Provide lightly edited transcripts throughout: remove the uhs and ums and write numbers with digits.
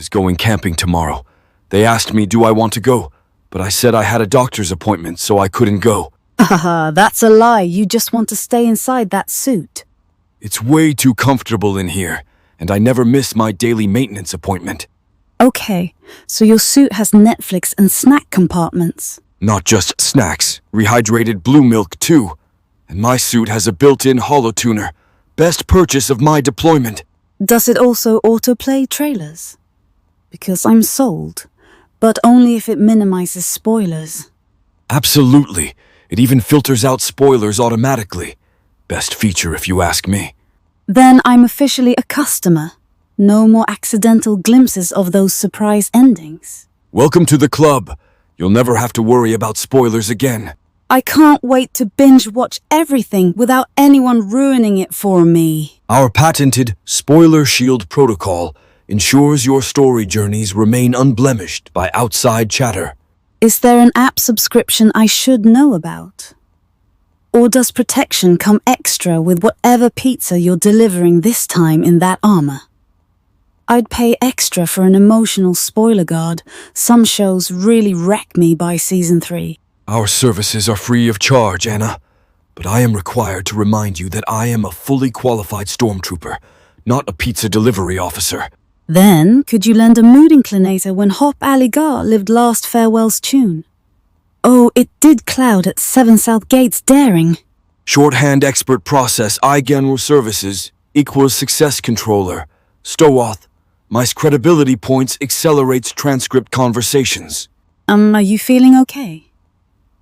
is going camping tomorrow. They asked me, do I want to go? But I said I had a doctor's appointment, so I couldn't go. Haha, that's a lie. You just want to stay inside that suit. It's way too comfortable in here, and I never miss my daily maintenance appointment. Okay, so your suit has Netflix and snack compartments. Not just snacks, rehydrated blue milk too. And my suit has a built-in hollow tuner. Best purchase of my deployment. Does it also autoplay trailers? Because I'm sold, but only if it minimizes spoilers. Absolutely. It even filters out spoilers automatically. Best feature if you ask me. Then I'm officially a customer. No more accidental glimpses of those surprise endings. Welcome to the club. You'll never have to worry about spoilers again. I can't wait to binge watch everything without anyone ruining it for me. Our patented Spoiler Shield protocol ensures your story journeys remain unblemished by outside chatter. Is there an app subscription I should know about? Or does protection come extra with whatever pizza you're delivering this time in that armor? I'd pay extra for an emotional spoiler guard. Some shows really wreck me by season 3. Our services are free of charge, Anna. But I am required to remind you that I am a fully qualified stormtrooper, not a pizza delivery officer. Then, could you lend a mood inclinator when 𝒕'� lived last farewell's tune? Oh, it did cloud at 7 South Gates daring. Shorthand expert process 𝒔 services equals success controller. 𝒕'�, my credibility points accelerates transcript conversations. Are you feeling okay?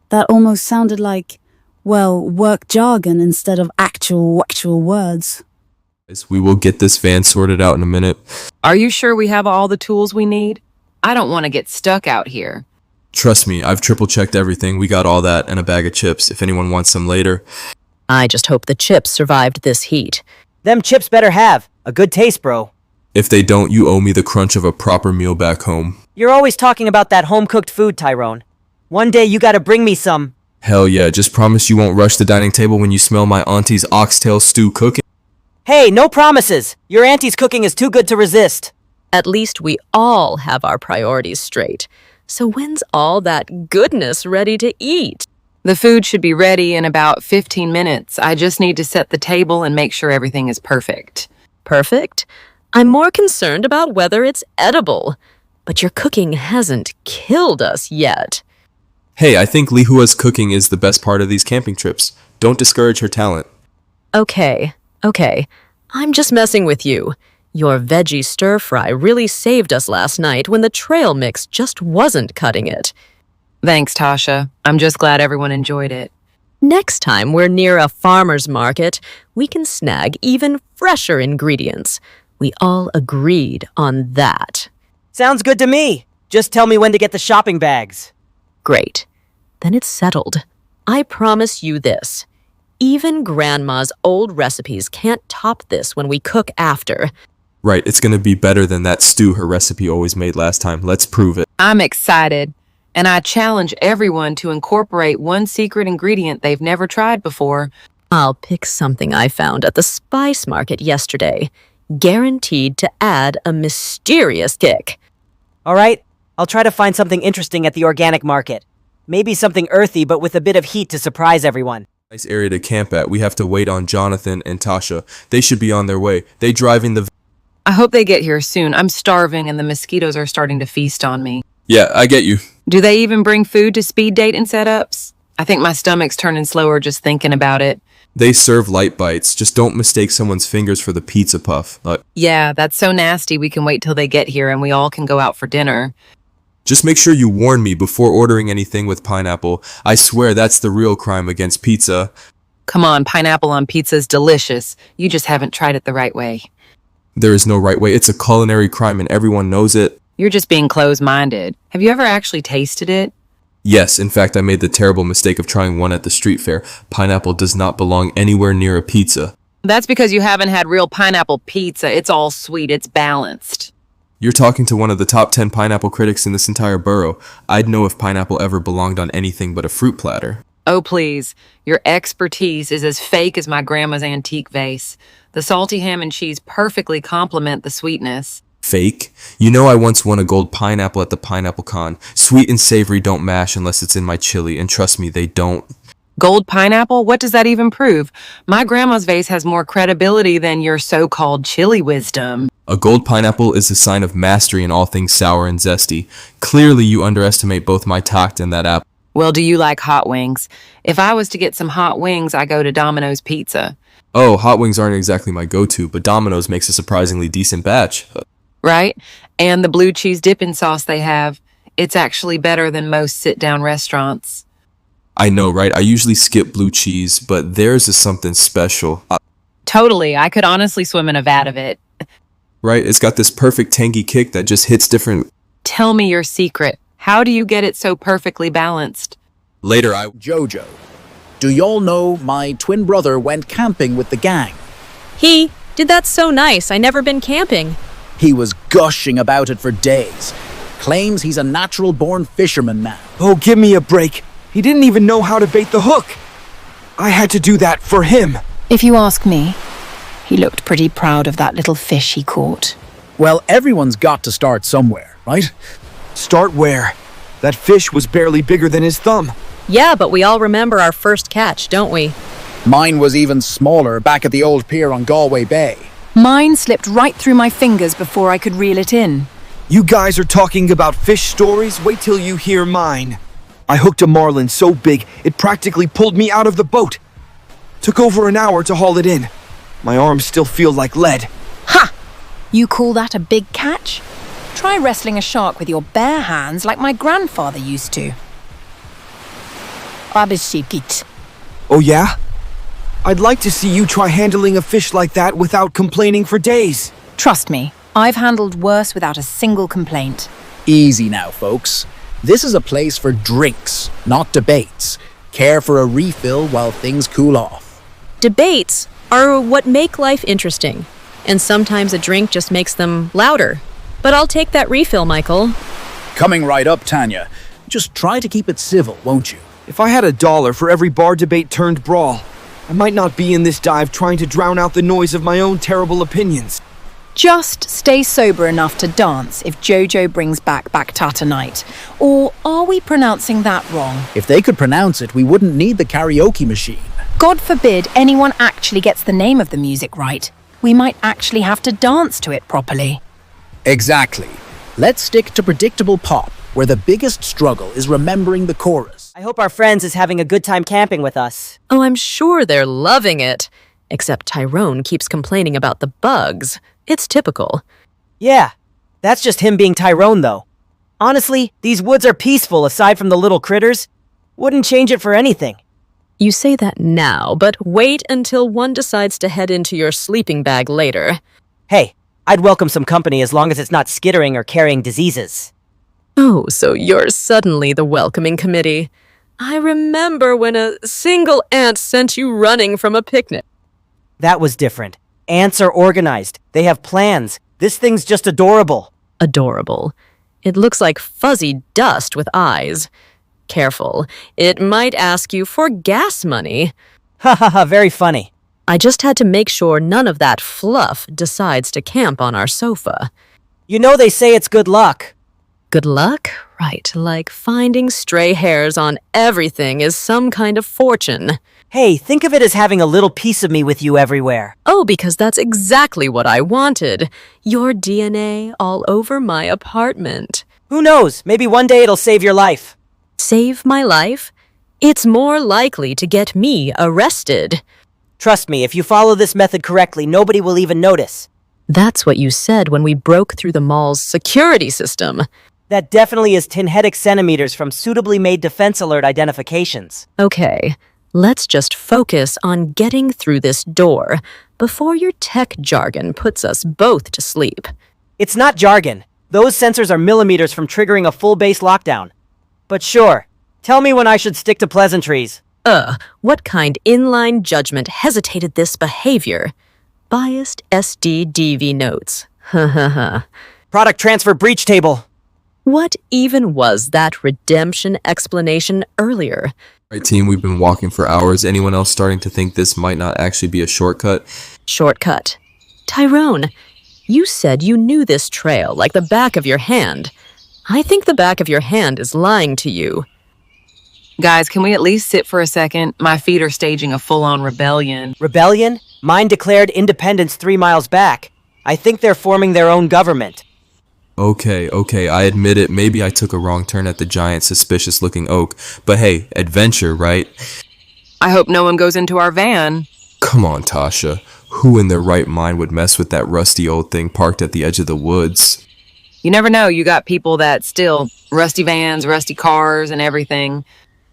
That almost sounded like, well, work jargon instead of actual words. We will get this van sorted out in a minute. Are you sure we have all the tools we need? I don't want to get stuck out here. Trust me, I've triple-checked everything. We got all that and a bag of chips if anyone wants some later. I just hope the chips survived this heat. Them chips better have a good taste, bro. If they don't, you owe me the crunch of a proper meal back home. You're always talking about that home-cooked food, Tyrone. One day you gotta bring me some. Hell yeah, just promise you won't rush the dining table when you smell my auntie's oxtail stew cooking. Hey, no promises! Your auntie's cooking is too good to resist. At least we all have our priorities straight. So when's all that goodness ready to eat? The food should be ready in about 15 minutes. I just need to set the table and make sure everything is perfect. Perfect? I'm more concerned about whether it's edible. But your cooking hasn't killed us yet. Hey, I think Lihua's cooking is the best part of these camping trips. Don't discourage her talent. Okay. I'm just messing with you. Your veggie stir-fry really saved us last night when the trail mix just wasn't cutting it. Thanks, Tasha. I'm just glad everyone enjoyed it. Next time we're near a farmer's market, we can snag even fresher ingredients. We all agreed on that. Sounds good to me. Just tell me when to get the shopping bags. Great. Then it's settled. I promise you this. Even Grandma's old recipes can't top this when we cook after. Right, it's gonna be better than that stew her recipe always made last time. Let's prove it. I'm excited, and I challenge everyone to incorporate one secret ingredient they've never tried before. I'll pick something I found at the spice market yesterday. Guaranteed to add a mysterious kick. All right, I'll try to find something interesting at the organic market. Maybe something earthy, but with a bit of heat to surprise everyone. Nice area to camp at. We have to wait on Jonathan and Tasha. They should be on their way. They driving the... I hope they get here soon. I'm starving and the mosquitoes are starting to feast on me. Yeah, I get you. Do they even bring food to speed dating setups? I think my stomach's turning slower just thinking about it. They serve light bites. Just don't mistake someone's fingers for the pizza puff. Yeah, that's so nasty we can wait till they get here and we all can go out for dinner. Just make sure you warn me before ordering anything with pineapple. I swear that's the real crime against pizza. Come on, pineapple on pizza is delicious. You just haven't tried it the right way. There is no right way. It's a culinary crime and everyone knows it. You're just being closed-minded. Have you ever actually tasted it? Yes, in fact, I made the terrible mistake of trying one at the street fair. Pineapple does not belong anywhere near a pizza. That's because you haven't had real pineapple pizza. It's all sweet. It's balanced. You're talking to one of the top 10 pineapple critics in this entire borough. I'd know if pineapple ever belonged on anything but a fruit platter. Oh, please. Your expertise is as fake as my grandma's antique vase. The salty ham and cheese perfectly complement the sweetness. Fake? You know I once won a gold pineapple at the Pineapple Con. Sweet and savory don't mash unless it's in my chili, and trust me, they don't. Gold pineapple? What does that even prove? My grandma's vase has more credibility than your so-called chili wisdom. A gold pineapple is a sign of mastery in all things sour and zesty. Clearly you underestimate both my tact and that apple. Well, do you like hot wings? If I was to get some hot wings, I go to Domino's Pizza. Oh, hot wings aren't exactly my go-to, but Domino's makes a surprisingly decent batch. Right? And the blue cheese dipping sauce they have, it's actually better than most sit-down restaurants. I know, right? I usually skip blue cheese, but theirs is something special. Totally. I could honestly swim in a vat of it. Right? It's got this perfect tangy kick that just hits different. Tell me your secret. How do you get it so perfectly balanced? Later, Jojo, do y'all know my twin brother went camping with the gang? He did that so nice. I never been camping. He was gushing about it for days. Claims he's a natural-born fisherman now. Oh, give me a break. He didn't even know how to bait the hook. I had to do that for him. If you ask me, he looked pretty proud of that little fish he caught. Well, everyone's got to start somewhere, right? Start where? That fish was barely bigger than his thumb. Yeah, but we all remember our first catch, don't we? Mine was even smaller back at the old pier on Galway Bay. Mine slipped right through my fingers before I could reel it in. You guys are talking about fish stories? Wait till you hear mine. I hooked a marlin so big, it practically pulled me out of the boat. Took over an hour to haul it in. My arms still feel like lead. Ha! You call that a big catch? Try wrestling a shark with your bare hands like my grandfather used to. Oh yeah? I'd like to see you try handling a fish like that without complaining for days. Trust me, I've handled worse without a single complaint. Easy now, folks. This is a place for drinks, not debates. Care for a refill while things cool off. Debates are what make life interesting, and sometimes a drink just makes them louder. But I'll take that refill, Michael. Coming right up, Tanya. Just try to keep it civil, won't you? If I had $1 for every bar debate turned brawl, I might not be in this dive trying to drown out the noise of my own terrible opinions. Just stay sober enough to dance if Jojo brings back 𝒂𝒕 tonight. Or are we pronouncing that wrong? If they could pronounce it, we wouldn't need the karaoke machine. God forbid anyone actually gets the name of the music right. We might actually have to dance to it properly. Exactly. Let's stick to predictable pop, where the biggest struggle is remembering the chorus. I hope our friends is having a good time camping with us. Oh, I'm sure they're loving it. Except Tyrone keeps complaining about the bugs. It's typical. Yeah, that's just him being Tyrone, though. Honestly, these woods are peaceful aside from the little critters. Wouldn't change it for anything. You say that now, but wait until one decides to head into your sleeping bag later. Hey, I'd welcome some company as long as it's not skittering or carrying diseases. Oh, so you're suddenly the welcoming committee. I remember when a single ant sent you running from a picnic. That was different. Ants are organized. They have plans. This thing's just adorable. Adorable. It looks like fuzzy dust with eyes. Careful. It might ask you for gas money. Ha ha ha, very funny. I just had to make sure none of that fluff decides to camp on our sofa. You know they say it's good luck. Good luck? Right, like finding stray hairs on everything is some kind of fortune. Hey, think of it as having a little piece of me with you everywhere. Oh, because that's exactly what I wanted. Your DNA all over my apartment. Who knows? Maybe one day it'll save your life. Save my life? It's more likely to get me arrested. Trust me, if you follow this method correctly, nobody will even notice. That's what you said when we broke through the mall's security system. That definitely is tinhetic centimeters from suitably made defense alert identifications. Okay, let's just focus on getting through this door before your tech jargon puts us both to sleep. It's not jargon. Those sensors are millimeters from triggering a full base lockdown. But sure, tell me when I should stick to pleasantries. What kind inline judgment hesitated this behavior? Biased SDDV notes. Product transfer breach table. What even was that redemption explanation earlier? Right, team, we've been walking for hours. Anyone else starting to think this might not actually be a shortcut? Shortcut. Tyrone, You said you knew this trail like the back of your hand. I think the back of your hand is lying to you. Guys, can we at least sit for a second? My feet are staging a full-on rebellion. Rebellion? Mine declared independence 3 miles back. I think they're forming their own government. Okay, I admit it, maybe I took a wrong turn at the giant suspicious-looking oak, but hey, adventure, right? I hope no one goes into our van. Come on, Tasha. Who in their right mind would mess with that rusty old thing parked at the edge of the woods? You never know, you got people that still rusty vans, rusty cars, and everything.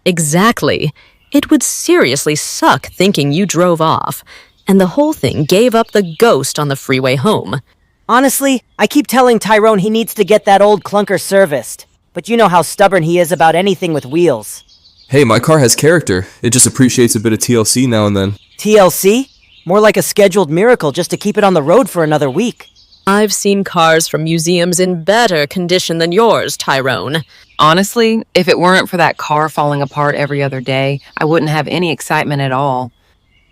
Exactly. It would seriously suck thinking you drove off, and the whole thing gave up the ghost on the freeway home. Honestly, I keep telling Tyrone he needs to get that old clunker serviced. But you know how stubborn he is about anything with wheels. Hey, my car has character. It just appreciates a bit of TLC now and then. TLC? More like a scheduled miracle just to keep it on the road for another week. I've seen cars from museums in better condition than yours, Tyrone. Honestly, if it weren't for that car falling apart every other day, I wouldn't have any excitement at all.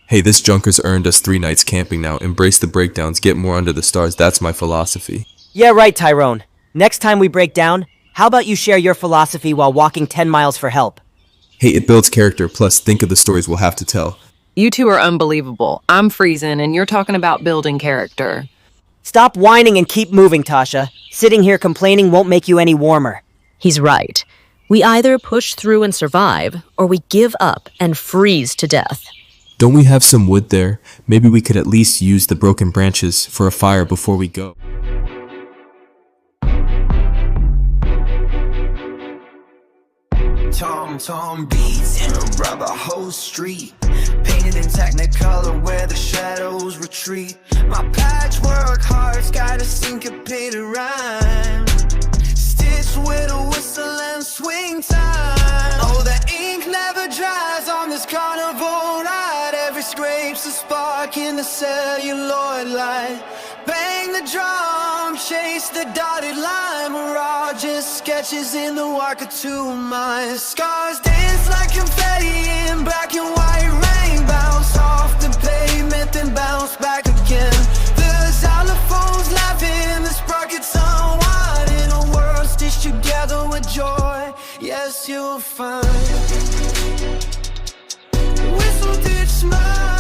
Hey, this junker's earned us 3 nights camping now. Embrace the breakdowns, get more under the stars. That's my philosophy. Yeah, right, Tyrone. Next time we break down, how about you share your philosophy while walking 10 miles for help? Hey, it builds character, plus think of the stories we'll have to tell. You two are unbelievable. I'm freezing, and you're talking about building character. Stop whining and keep moving, Tasha. Sitting here complaining won't make you any warmer. He's right. We either push through and survive, or we give up and freeze to death. Don't we have some wood there? Maybe we could at least use the broken branches for a fire before we go. Tom beats in a rubber whole street, painted in technicolor where the shadows retreat. My patchwork heart's got a syncopated rhyme, stitched with a whistle and swing time. Oh, the ink never dries on this carnival ride. Every scrape's a spark in the celluloid light. Bang the drum, chase the dotted line. We're all just sketches in the walk of two minds. Scars dance like confetti in black and white rain. Bounce off the pavement, then bounce back again. The xylophone's laughing, the sprockets unwind. In a world stitched together with joy, yes, you'll find. Whistle ditch smile.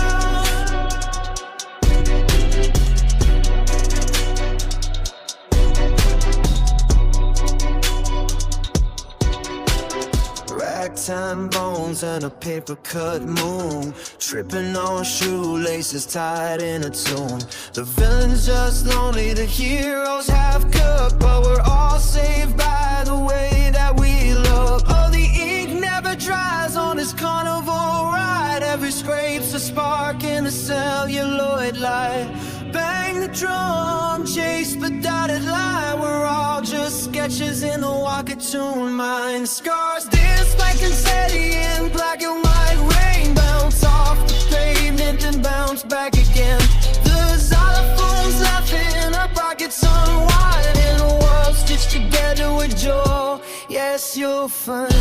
Ragtime bones and a paper cut moon, tripping on shoelaces tied in a tune. The villain's just lonely, the hero's half cooked, but we're all saved by the way that we look. Oh, the ink never dries on this carnival ride. Every scrape's a spark in the celluloid light. Bang the drum, chase the dotted line. We're all just sketches in the walk-a-tune mind. Scars dance like confetti in black and white rain. Bounce off the pavement and bounce back again. The xylophone's laughing, our pockets unwind. In a world stitched together with joy, yes, you'll find.